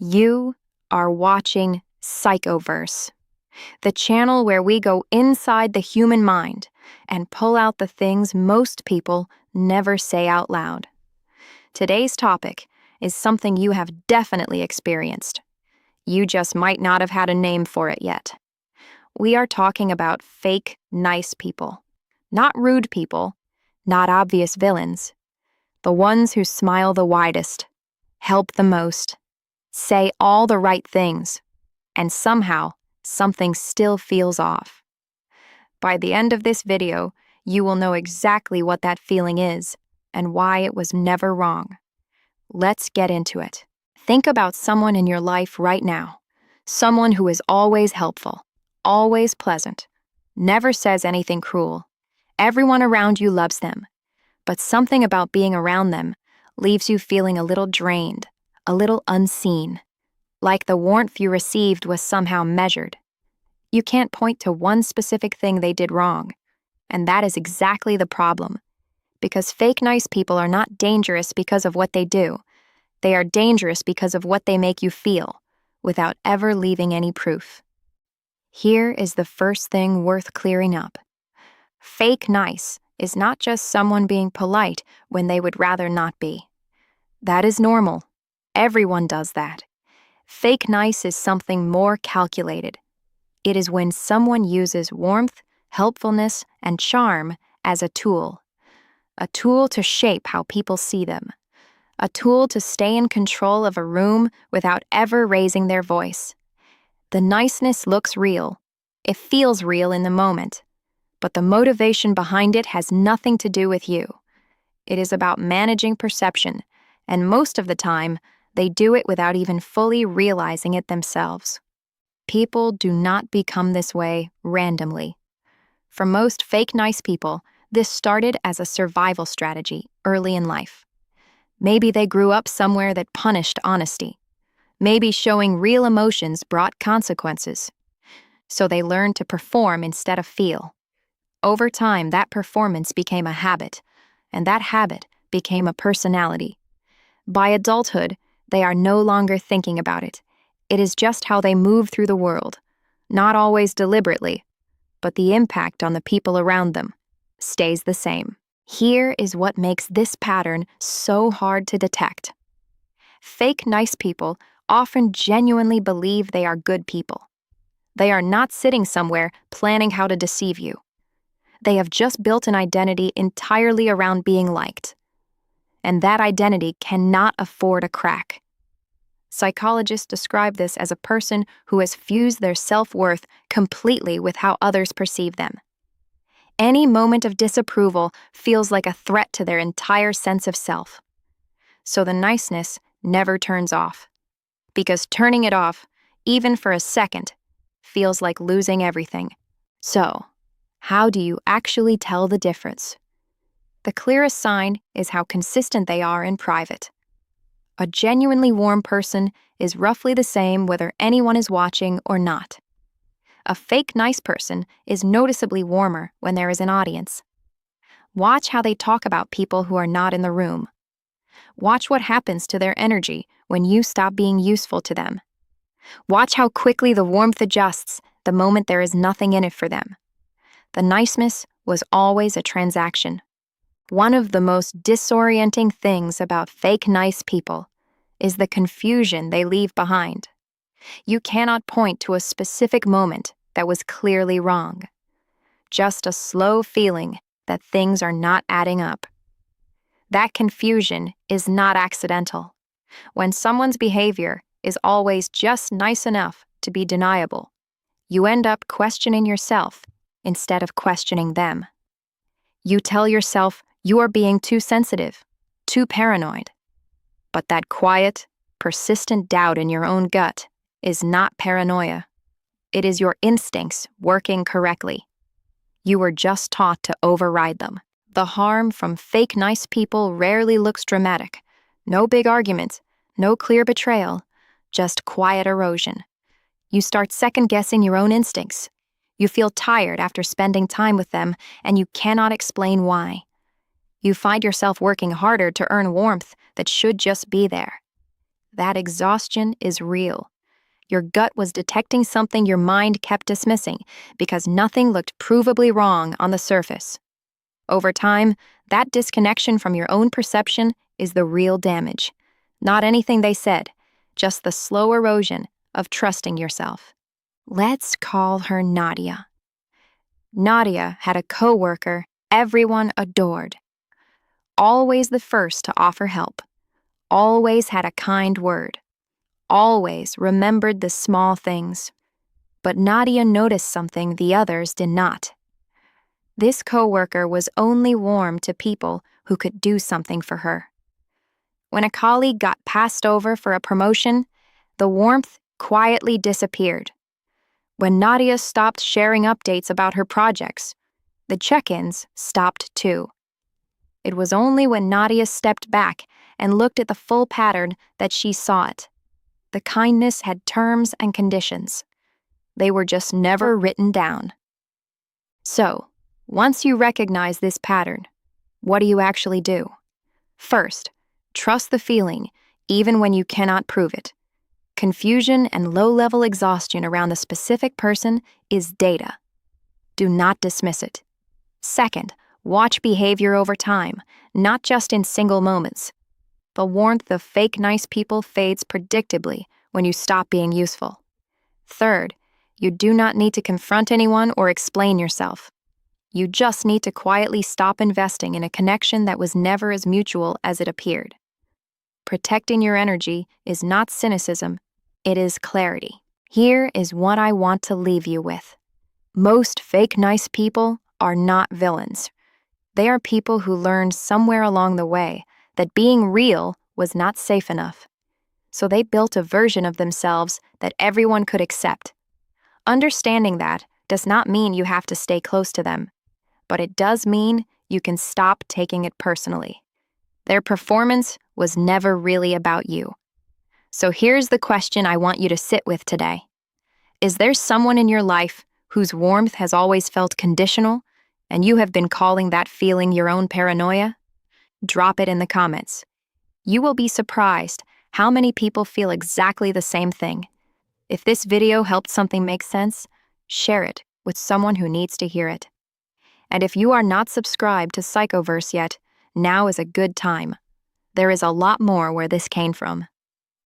You are watching Psychoverse, the channel where we go inside the human mind and pull out the things most people never say out loud. Today's topic is something you have definitely experienced. You just might not have had a name for it yet. We are talking about fake nice people. Not rude people, not obvious villains. The ones who smile the widest, help the most, say all the right things, and somehow something still feels off. By the end of this video, you will know exactly what that feeling is and why it was never wrong. Let's get into it. Think about someone in your life right now. Someone who is always helpful, always pleasant, never says anything cruel. Everyone around you loves them, but something about being around them leaves you feeling a little drained, a little unseen, like the warmth you received was somehow measured. You can't point to one specific thing they did wrong, and that is exactly the problem. Because fake nice people are not dangerous because of what they do. They are dangerous because of what they make you feel, without ever leaving any proof. Here is the first thing worth clearing up. Fake nice is not just someone being polite when they would rather not be. That is normal. Everyone does that. Fake nice is something more calculated. It is when someone uses warmth, helpfulness, and charm as a tool to shape how people see them, a tool to stay in control of a room without ever raising their voice. The niceness looks real. It feels real in the moment, but the motivation behind it has nothing to do with you. It is about managing perception, and most of the time, they do it without even fully realizing it themselves. People do not become this way randomly. For most fake nice people, this started as a survival strategy early in life. Maybe they grew up somewhere that punished honesty. Maybe showing real emotions brought consequences. So they learned to perform instead of feel. Over time, that performance became a habit, and that habit became a personality. By adulthood, they are no longer thinking about it. It is just how they move through the world, not always deliberately, but the impact on the people around them stays the same. Here is what makes this pattern so hard to detect. Fake nice people often genuinely believe they are good people. They are not sitting somewhere planning how to deceive you. They have just built an identity entirely around being liked. And that identity cannot afford a crack. Psychologists describe this as a person who has fused their self-worth completely with how others perceive them. Any moment of disapproval feels like a threat to their entire sense of self. So the niceness never turns off. Because turning it off, even for a second, feels like losing everything. So, how do you actually tell the difference? The clearest sign is how consistent they are in private. A genuinely warm person is roughly the same whether anyone is watching or not. A fake nice person is noticeably warmer when there is an audience. Watch how they talk about people who are not in the room. Watch what happens to their energy when you stop being useful to them. Watch how quickly the warmth adjusts the moment there is nothing in it for them. The niceness was always a transaction. One of the most disorienting things about fake nice people is the confusion they leave behind. You cannot point to a specific moment that was clearly wrong. Just a slow feeling that things are not adding up. That confusion is not accidental. When someone's behavior is always just nice enough to be deniable, you end up questioning yourself instead of questioning them. You tell yourself you are being too sensitive, too paranoid. But that quiet, persistent doubt in your own gut is not paranoia. It is your instincts working correctly. You were just taught to override them. The harm from fake nice people rarely looks dramatic. No big argument, no clear betrayal, just quiet erosion. You start second-guessing your own instincts. You feel tired after spending time with them, and you cannot explain why. You find yourself working harder to earn warmth that should just be there. That exhaustion is real. Your gut was detecting something your mind kept dismissing because nothing looked provably wrong on the surface. Over time, that disconnection from your own perception is the real damage. Not anything they said, just the slow erosion of trusting yourself. Let's call her Nadia. Nadia had a coworker everyone adored. Always the first to offer help. Always had a kind word. Always remembered the small things. But Nadia noticed something the others did not. This coworker was only warm to people who could do something for her. When a colleague got passed over for a promotion, the warmth quietly disappeared. When Nadia stopped sharing updates about her projects, the check-ins stopped too. It was only when Nadia stepped back and looked at the full pattern that she saw it. The kindness had terms and conditions. They were just never written down. So, once you recognize this pattern, what do you actually do? First, trust the feeling, even when you cannot prove it. Confusion and low-level exhaustion around a specific person is data. Do not dismiss it. Second, watch behavior over time, not just in single moments. The warmth of fake nice people fades predictably when you stop being useful. Third, you do not need to confront anyone or explain yourself. You just need to quietly stop investing in a connection that was never as mutual as it appeared. Protecting your energy is not cynicism, it is clarity. Here is what I want to leave you with. Most fake nice people are not villains. They are people who learned somewhere along the way that being real was not safe enough. So they built a version of themselves that everyone could accept. Understanding that does not mean you have to stay close to them, but it does mean you can stop taking it personally. Their performance was never really about you. So here's the question I want you to sit with today. Is there someone in your life whose warmth has always felt conditional, and you have been calling that feeling your own paranoia? Drop it in the comments. You will be surprised how many people feel exactly the same thing. If this video helped something make sense, share it with someone who needs to hear it. And if you are not subscribed to Psychoverse yet, now is a good time. There is a lot more where this came from.